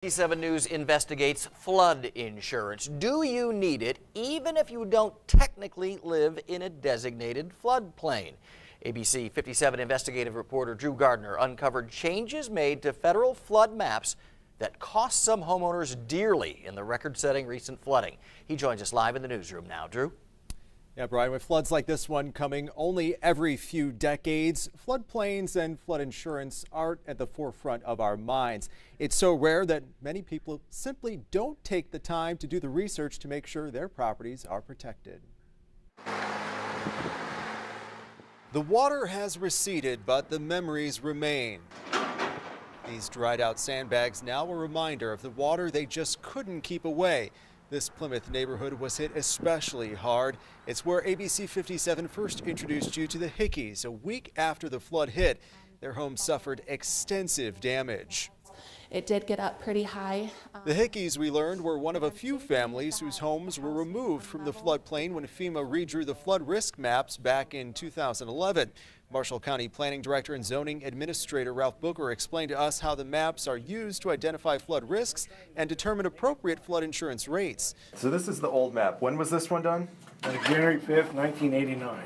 ABC57 News investigates flood insurance. Do you need it even if you don't technically live in a designated floodplain? ABC57 investigative reporter Drew Gardner uncovered changes made to federal flood maps that cost some homeowners dearly in the record-setting recent flooding. He joins us live in the newsroom now. Drew? Yeah, Brian, with floods like this one coming only every few decades, floodplains and flood insurance aren't at the forefront of our minds. It's so rare that many people simply don't take the time to do the research to make sure their properties are protected. The water has receded, but the memories remain. These dried out sandbags now a reminder of the water they just couldn't keep away. This Plymouth neighborhood was hit especially hard. It's where ABC57 first introduced you to the Hickeys a week after the flood hit. Their home suffered extensive damage. It did get up pretty high. The Hickeys, we learned, were one of a few families whose homes were removed from the floodplain when FEMA redrew the flood risk maps back in 2011. Marshall County Planning Director and Zoning Administrator Ralph Booker explained to us how the maps are used to identify flood risks and determine appropriate flood insurance rates. So this is the old map. When was this one done? January 5th, 1989.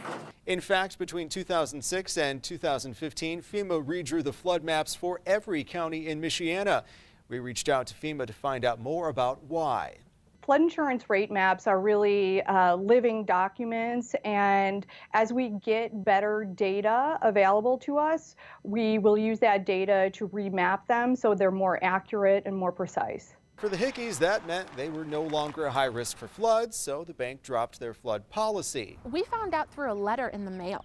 In fact, between 2006 and 2015, FEMA redrew the flood maps for every county in Michiana. We reached out to FEMA to find out more about why. Flood insurance rate maps are really living documents, and as we get better data available to us, we will use that data to remap them so they're more accurate and more precise. For the Hickeys, that meant they were no longer a high risk for floods, so the bank dropped their flood policy. We found out through a letter in the mail.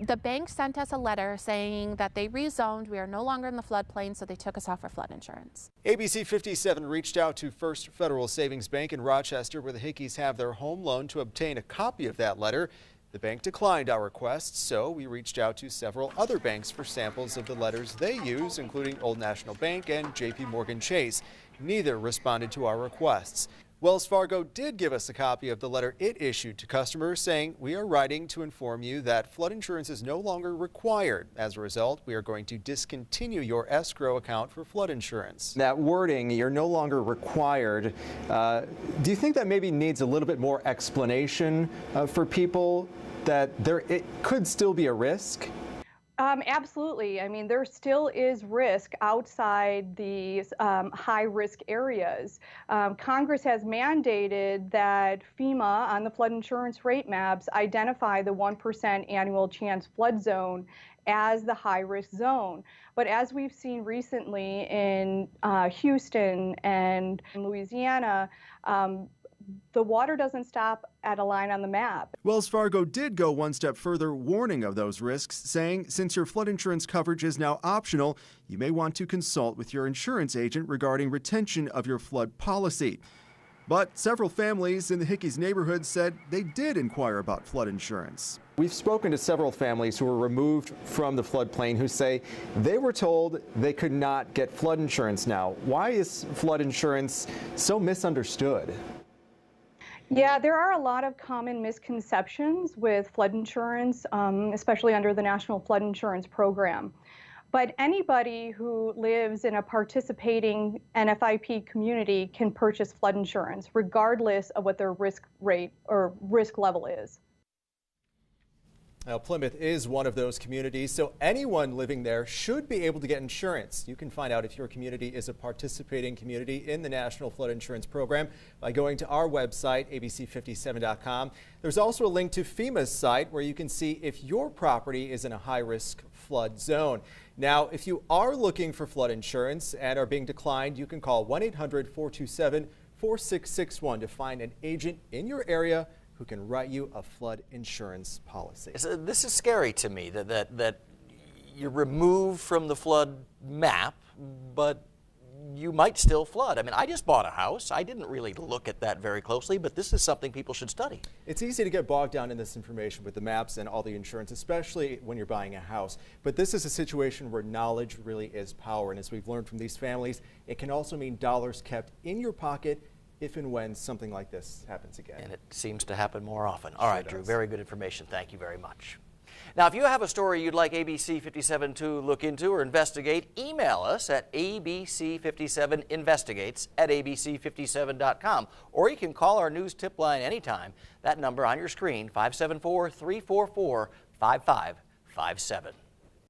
The bank sent us a letter saying that they rezoned, we are no longer in the floodplain, so they took us off our flood insurance. ABC57 reached out to First Federal Savings Bank in Rochester, where the Hickeys have their home loan, to obtain a copy of that letter. The bank declined our request, so we reached out to several other banks for samples of the letters they use, including Old National Bank and JP Morgan Chase. Neither responded to our requests. Wells Fargo did give us a copy of the letter it issued to customers, saying, "We are writing to inform you that flood insurance is no longer required. As a result, we are going to discontinue your escrow account for flood insurance." That wording, "you're no longer required," do you think that maybe needs a little bit more explanation for people that it could still be a risk? Absolutely. I mean, there still is risk outside these high-risk areas. Congress has mandated that FEMA on the flood insurance rate maps identify the 1% annual chance flood zone as the high-risk zone. But as we've seen recently in Houston and Louisiana, the water doesn't stop at a line on the map. Wells Fargo did go one step further, warning of those risks, saying since your flood insurance coverage is now optional, you may want to consult with your insurance agent regarding retention of your flood policy. But several families in the Hickeys neighborhood said they did inquire about flood insurance. We've spoken to several families who were removed from the floodplain who say they were told they could not get flood insurance now. Why is flood insurance so misunderstood? Yeah, there are a lot of common misconceptions with flood insurance, especially under the National Flood Insurance Program. But anybody who lives in a participating NFIP community can purchase flood insurance, regardless of what their risk rate or risk level is. Now, Plymouth is one of those communities, so anyone living there should be able to get insurance. You can find out if your community is a participating community in the National Flood Insurance Program by going to our website, abc57.com. There's also a link to FEMA's site where you can see if your property is in a high-risk flood zone. Now, if you are looking for flood insurance and are being declined, you can call 1-800-427-4661 to find an agent in your area who can write you a flood insurance policy. So this is scary to me that you're removed from the flood map, but you might still flood. I mean, I just bought a house. I didn't really look at that very closely, but this is something people should study. It's easy to get bogged down in this information with the maps and all the insurance, especially when you're buying a house. But this is a situation where knowledge really is power. And as we've learned from these families, it can also mean dollars kept in your pocket if and when something like this happens again. And it seems to happen more often. All right, Drew, very good information. Thank you very much. Now, if you have a story you'd like ABC 57 to look into or investigate, email us at ABC57Investigates at ABC57.com, or you can call our news tip line anytime. That number on your screen, 574-344-5557.